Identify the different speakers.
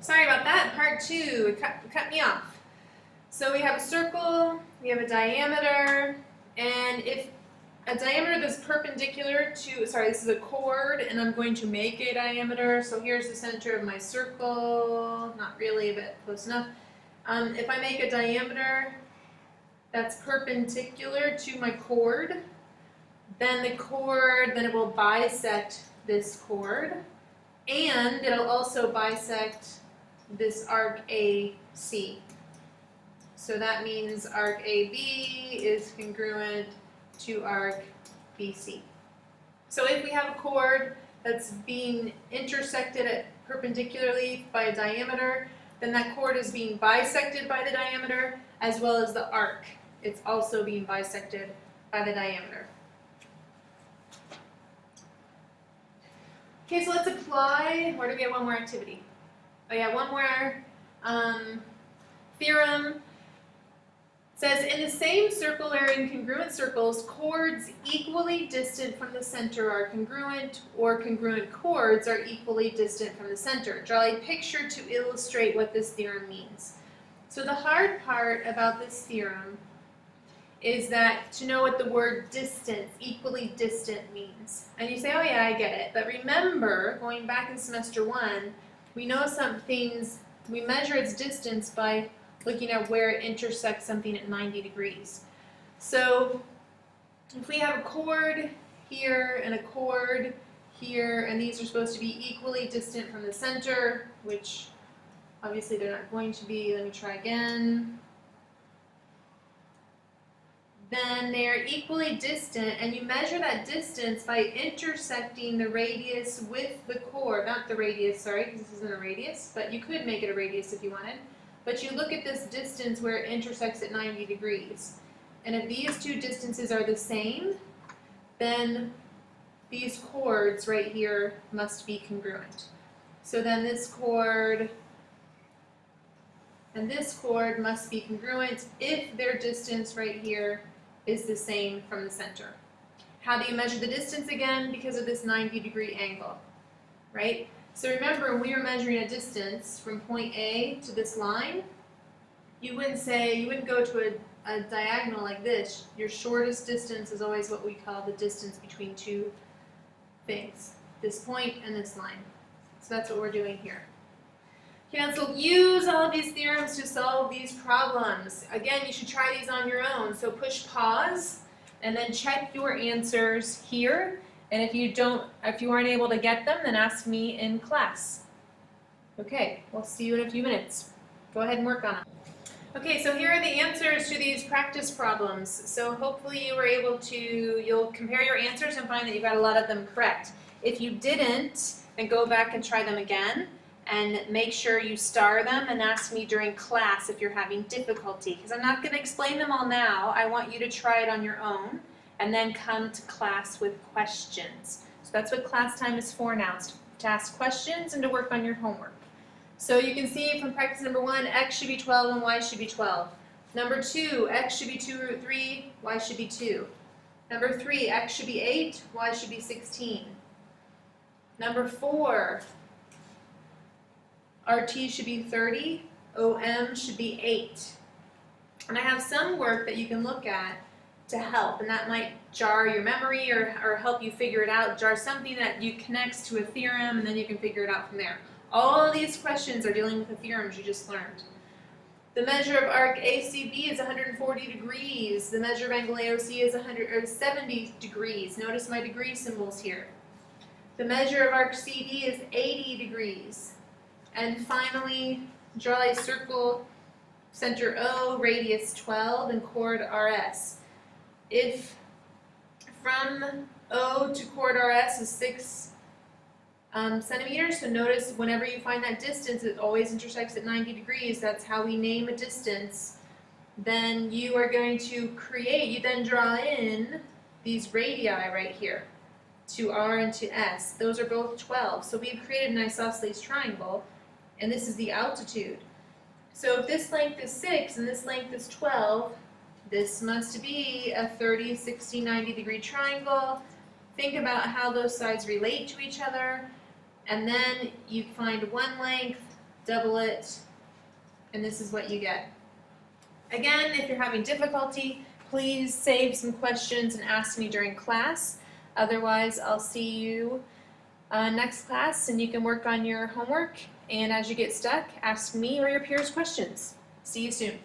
Speaker 1: Sorry about that, part 2, it cut me off. So we have a circle, we have a diameter, and if a diameter that's perpendicular to, sorry, this is a chord, and I'm going to make a diameter, so here's the center of my circle, not really, but close enough. If I make a diameter that's perpendicular to my chord, then it will bisect this chord, and it'll also bisect this arc AC. So that means arc AB is congruent to arc BC. So if we have a chord that's being intersected perpendicularly by a diameter, then that chord is being bisected by the diameter, as well as the arc. It's also being bisected by the diameter. Okay, so let's apply, or do we have one more activity? Oh yeah, one more theorem. It says, in the same circle or in congruent circles, chords equally distant from the center are congruent, or congruent chords are equally distant from the center. Draw a picture to illustrate what this theorem means. So the hard part about this theorem is that to know what the word distance, equally distant, means. And you say, oh yeah, I get it. But remember, going back in semester 1, we know some things, we measure its distance by looking at where it intersects something at 90 degrees. So if we have a chord here and a chord here, and these are supposed to be equally distant from the center, which obviously they're not going to be. Let me try again. Then they are equally distant, and you measure that distance by intersecting the radius with the chord, not the radius, sorry, because this isn't a radius, but you could make it a radius if you wanted. But you look at this distance where it intersects at 90 degrees. And if these two distances are the same, then these chords right here must be congruent. So then this chord and this chord must be congruent if their distance right here is the same from the center. How do you measure the distance again? Because of this 90-degree angle, right? So remember, when we were measuring a distance from point A to this line, you wouldn't go to a diagonal like this. Your shortest distance is always what we call the distance between two things, this point and this line. So that's what we're doing here. Okay, now so use all of these theorems to solve these problems. Again, you should try these on your own. So push pause and then check your answers here. And if you aren't able to get them, then ask me in class. Okay, we'll see you in a few minutes. Go ahead and work on them. Okay, so here are the answers to these practice problems. So hopefully you were able to, you'll compare your answers and find that you got a lot of them correct. If you didn't, then go back and try them again. And make sure you star them and ask me during class if you're having difficulty. Because I'm not going to explain them all now. I want you to try it on your own and then come to class with questions. So that's what class time is for now, is to ask questions and to work on your homework. So you can see from practice number 1, x should be 12 and y should be 12. Number 2, x should be 2 root 3, y should be 2. Number 3, x should be 8, y should be 16. Number 4, RT should be 30, OM should be 8. And I have some work that you can look at to help, and that might jar your memory or help you figure it out, jar something that you connects to a theorem, and then you can figure it out from there. All of these questions are dealing with the theorems you just learned. The measure of arc ACB is 140 degrees. The measure of angle AOC is 70 degrees. Notice my degree symbols here. The measure of arc CD is 80 degrees. And finally, draw a circle, center O, radius 12, and chord RS. If from O to chord RS is 6 centimeters, so notice whenever you find that distance, it always intersects at 90 degrees. That's how we name a distance. Then you are going to you then draw in these radii right here, to R and to S. Those are both 12. So we've created an isosceles triangle. And this is the altitude. So if this length is 6 and this length is 12, this must be a 30, 60, 90 degree triangle. Think about how those sides relate to each other, and then you find one length double it, and this is what you get. Again, if you're having difficulty, please save some questions and ask me during class. Otherwise, I'll see you next class, and you can work on your homework. And as you get stuck, ask me or your peers questions. See you soon.